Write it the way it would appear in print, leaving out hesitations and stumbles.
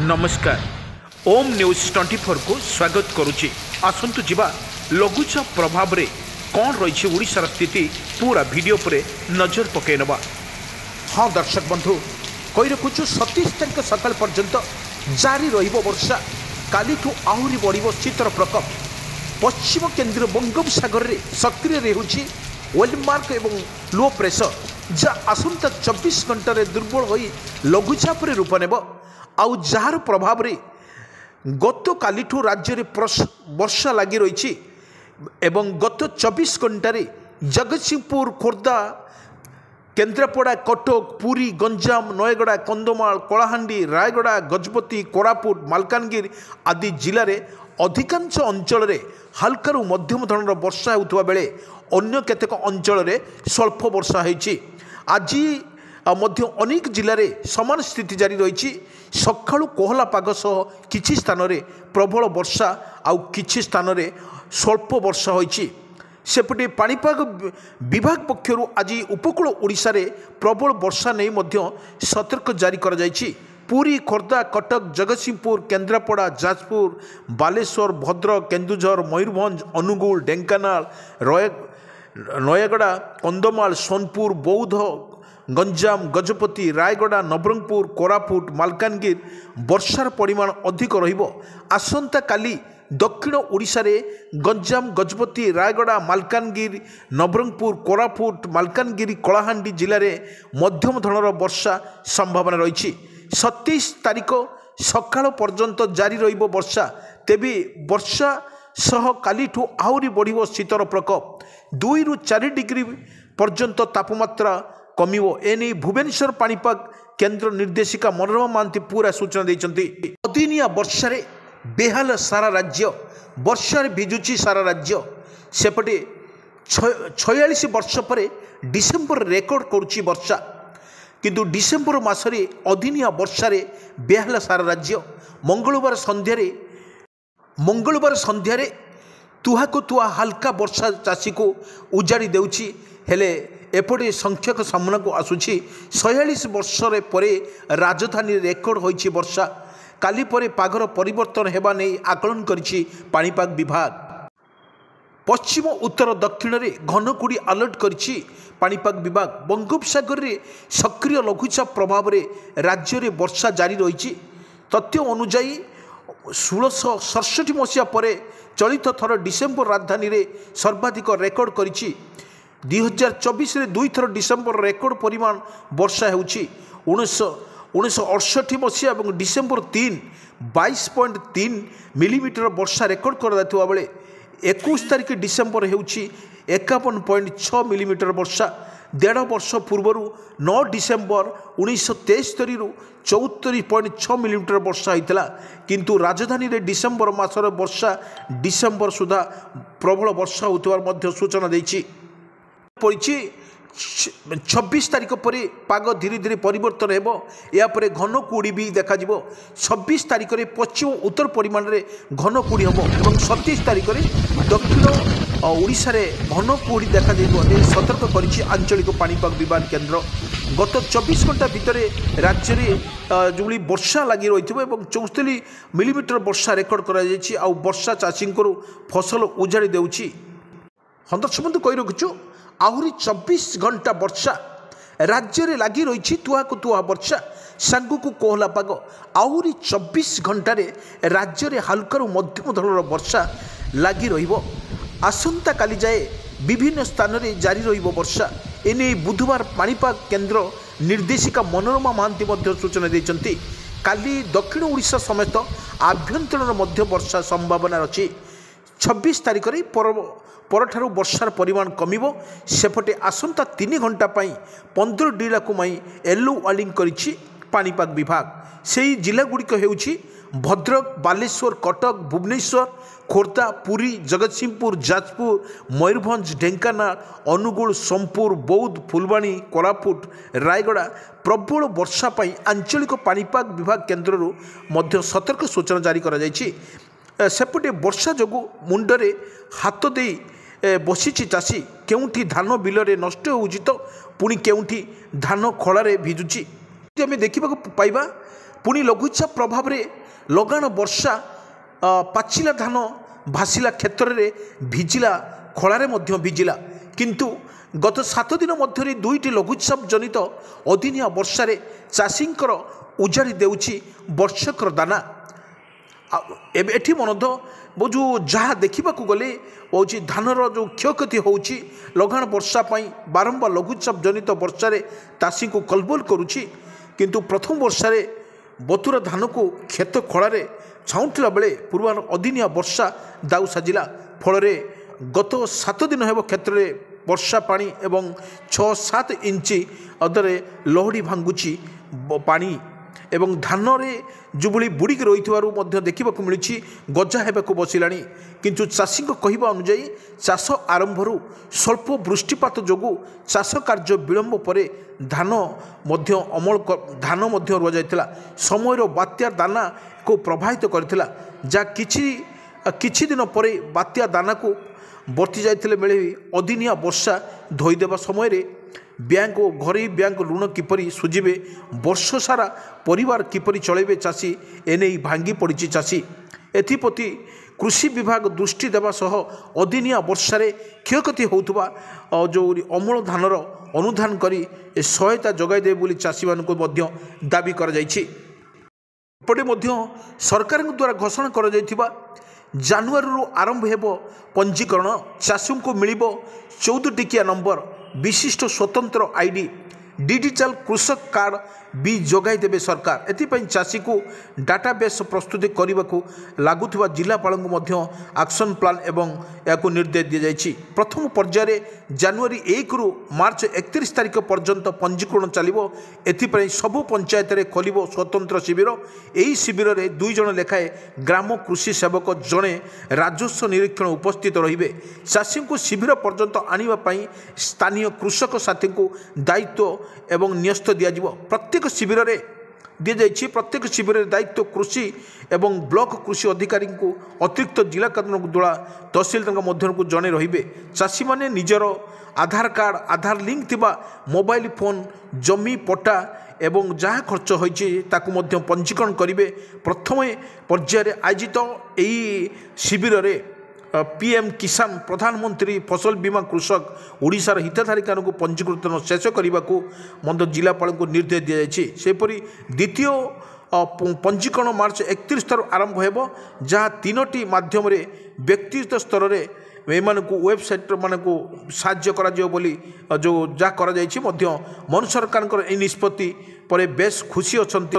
नमस्कार। ओम न्यूज 24 को स्वागत करुच्ची। आसंतु जीवा लघुचाप प्रभाव रे कौन रही ओडिशार स्थिति पूरा वीडियो पर नजर पकई नवा। हाँ दर्शक बंधु कही रखुचु 27 तारीख सकाल पर्यंत जारी वर्षा। काली आहरी बढ़ शीतर प्रकोप। पश्चिम केन्द्र बंगोपसागर रे सक्रिय रही वेलमार्क एवं लो प्रेसर जहाँ आसंता 24 घंटे दुर्बल हो लघुचाप रूप नेब। आउ जार प्रभाव रे गत काली राज्य में वर्षा लगी रही एवं गत 24 घंटे जगतसिंहपुर, खोर्धा, केन्द्रापड़ा, कटक, पुरी, गंजाम, नयगड़ा, कंधमाल, कलाहांडी, रायगड़ा, गजपति, कोरापुट, मालकानगिरी आदि जिले में अधिकांश अंचल में हल्कारु मध्यम धरणर वर्षा होता बेले अन्य केतेक अंचल में स्वल्प वर्षा होती। आज मध्य अनेक जिले में समान स्थिति जारी रही। सकाळु कोहला पाग सह किछि स्थान रे प्रबल वर्षा आउ किछि स्थान रे स्वल्प वर्षा होईछि। सेपटे पाणीपाग विभाग पक्षरु आज उपकूल ओडिशा रे प्रबल वर्षा नहीं मध्य सतर्क जारी कर जायछि। पुरी, खोर्धा, कटक, जगतसिंहपुर, केन्द्रापड़ा, जाजपुर, बालेश्वर, भद्रक, केन्दुझर, मयूरभंज, अनुगुल, ढेंकानाल, नयगड़ा, कंधमाल, सोनपुर, बौद्ध, गंजाम, गजपति, रायगड़ा, नवरंगपुर, कोरापुट, मालकानगिरी वर्षार परिमाण अधिक रहिबो। आसंता काली दक्षिण ओडिशा रे गंजाम, गजपति, रायगड़ा, मालकानगिरी, नवरंगपुर, कोरापुट, मालकानगिरी, कलाहांडी जिले में मध्यम धरणर वर्षा संभावना रही। 27 तारीख सकाळ पर्यंत जारी रहिबो वर्षा। तेबे वर्षा सह काली आहरी बढ़िबो शीतर प्रकोप। 2 ରୁ 4 डिग्री पर्यंत तापमात्रा कमिबो। एने भुवनेश्वर पाणीपाग केन्द्र निर्देशिका मनोरमा महांती पूरा सूचना देइचंती। अदिनिया वर्षा रे बेहाल सारा राज्य, वर्षा भिजुची सारा राज्य। सेपटे 46 वर्ष पर डिसेम्बर रेकर्ड करुची वर्षा, किंतु डिसेम्बर मासरे अदिनिया वर्षा रे बेहाल सारा राज्य। मंगलवार संध्यारे तुहा को तुहा हल्का वर्षा चाषी को उजाड़ी देउची। हेले एपटे संख्यक सामना को आसुची 46 वर्ष पर राजधानी रेकर्ड होईची वर्षा। काली परे पागर परिवर्तन हेबा नहीं आकलन करिछि पाणीपाग विभाग। पश्चिम, उत्तर, दक्षिण रे घनकुड़ी अलर्ट करिछि पाणीपाग विभाग। बंगोपसागर रे सक्रिय लघुचाप प्रभाव रे राज्य रे वर्षा जारी रही। तथ्य अनुसार 1667 मसीहा पर चलित थर डिसेम्बर राजधानी रे सर्वाधिक रेकर्ड करिछि। 2024 रे 2 थर डिसेम्बर रेकर्ड परिमाण वर्षा होउछि। 1968 मसीहा और डिसेम्बर 3 22.3 मिलीमीटर वर्षा रेकर्ड कर बेले 21 तारीख डिसेम्बर होउछि 51.6 मिलीमीटर वर्षा। 1.5 वर्ष पूर्व 9 डिसेम्बर 1973 रु 74.6 मिलीमीटर वर्षा होता। किंतु राजधानी रे डिसेम्बर मासर वर्षा डिसेम्बर सुधा प्रबल वर्षा होता सूचना देछि। 26 तारीख पर पाग धीरे धीरे परिवर्तन हेबो। या परे घन कुड़ी भी देखा 26 तारीख में पश्चिम उत्तर परिमाण में घन कुड़ी हम और 27 तारीख में दक्षिण ओडिशा रे घन कुड़ी देखा सतर्क करिछि आंचलिक पाणीपाग विभाग केन्द्र। गत 24 घंटा भितर राज्य में जो वर्षा लगी रही 74 मिलीमीटर वर्षा रेकर्ड कर वर्षा चाषी फसल उजाड़ी देउछि। हाँ दर्शक बंधु कही रखुचु आहरी 24 घंटा वर्षा राज्य में लगी रही। तुहा को तुहा वर्षा सांगू को कोहला पाग। आहरी 24 घंटे राज्य में हल्कारु मध्यम धरणर वर्षा लगी रहिबो। आसंता काली जाए विभिन्न स्थान में जारी रहिबो वर्षा। एने बुधवार पाणीपाग केन्द्र निर्देशिका मनोरमा महांती सूचना देइचंती। काली दक्षिण ओडिशा समेत आभ्यंतरण मध्य वर्षा संभावना अच्छी। 26 तारीख में परठारु वर्षार परिमाण कमिबो। सेपटे आसंता 3 घंटा 15 जिला को येलो वार्निंग करिछि पाणीपाग विभाग। सेही जिला गुड़िक हेउछि भद्रक, बालेश्वर, कटक, भुवनेश्वर, खोर्धा, पुरी, जगतसिंहपुर, जाजपुर, मयूरभंज, ढेंकानाल, अनुगुल, सोनपुर, बौद्ध, फुलबाणी, कोरापुट, रायगड़ा प्रबल वर्षा पाई आंचलिक पाणीपाग विभाग केन्द्रରୁ ମଧ୍ୟ सतर्क सूचना जारी करा जायछि। सेपटे वर्षा जोगु मुंडरे हाथ दे बसीची चाषी केउठी धान बिलरे नष्ट होउछि तो पुणी केउठी धान खଳାରେ भिजुछि। आम देखा पाइबा पुणी लघुचाप प्रभाव में लगाण वर्षा पाचिला धान भासिला क्षेत्र में भिजिला खଳାରେ ମଧ୍ୟ ଭିଜିଲା किंतु गत 7 दिन मध्य दुईटी लघुचाप जनित अदिनिया वर्षा चाषींकर उजाड़ी देउछि वर्षकर दाना एठी मनद वो जो जहाँ देखा गले हूँ धानर जो क्षयक्षति होउछि लगाण वर्षा बारंबार लघुचाप जनित वर्षा चाषी को कलबल करुछि किंतु प्रथम वर्षा बतुर धान को क्षेत खଳାରେ छाउंटिला बेले पूर्वार अदिनिया वर्षा दाउ साजिला फल गत 7 दिन हेब क्षेत्र में वर्षा पानी एवं 6-7 इंच अदरे लहड़ी भांगुची पानी एवं धान जुबुड़ी बुड़ी रही देखा मिली गजा होगा बसला किंतु चाषी कहवा अनुजाई चाष आरंभ स्वल्प वृष्टिपात जो चाष कार्य विलंब पर धान अमल धान रुआ जाता समय बात्या दाना को प्रभावित करथिला जा किछि दिन पर बात्या दाना को बर्ती जाते बेले अदिनिया वर्षा धोईदेवा समय बैंक और घरोई बैंक ऋण किपरि सुझिबे वर्ष सारा परिवार किपरि चलैबे चाषी एने भांगी पड़ी चाषी एथिप्रति कृषि विभाग दृष्टि देवा सह अदिनिया वर्षा क्षयक्षति होउथबा जो अमल धानर अनुधान करी सहायता जगाई देबे बोली चाषी मानक दाबी कर जायछि। एपटे सरकार द्वारा घोषणा कर जायथिबा जानुआरी आरंभ हेबो पंजीकरण चाषी को मिलिबो 14 टिकिया नंबर विशिष्ट स्वतंत्र आईडी डिजिटल कृषक कार्ड भी जगाई देबे सरकार एथिपई चाषी को डाटाबेस प्रस्तुत करने को लगुवा जिलापाल एक्शन प्लान एवं या निर्देश दी जाइछि। प्रथम पर्यायर जनवरी 1 रु मार्च 31 तारिख पर्यंत पंजीकरण चलिबो एथिपई सबु पंचायत रे खोलिबो स्वतंत्र शिविर एही शिविर रे 2 जण लेखाए ग्राम कृषि सेवक जड़े राजस्व निरीक्षण उपस्थित रहिबे चाषी को शिविर पर्यंत आनिबा पई स्थानीय कृषक साथी को दायित्व एवं न्यस्त दियाजिबो प्रत्येक शिविर रे दी जाइछि प्रत्येक शिविर दायित्व कृषि एवं ब्लॉक कृषि अधिकारी को अतिरिक्त जिला द्वारा तहसीलदार मध्य को जड़े रहिबे चाषी माने निजर आधार कार्ड आधार लिंक थिबा मोबाइल फोन जमी पट्टा एवं जहाँ खर्च होइछि ताकु मध्य पंजीकरण करिवे। प्रथम पर्यायर आयोजित एही शिविर रे पीएम किसान प्रधानमंत्री फसल बीमा कृषक ओडिशार हिताधिकारी को पंजीकृत शेष करने को जिलापाल को निर्देश दी जाइए। सेपरी द्वितीय पंजीकरण मार्च 31 तार आरंभ हो जहाँ 3टी माध्यम व्यक्तिगत स्तर में एमान को वेबसाइट मान को साहाय्य करा बोली जो जहाँ कर मन सरकार निष्पत्ति पर बेस खुशी अच्छा।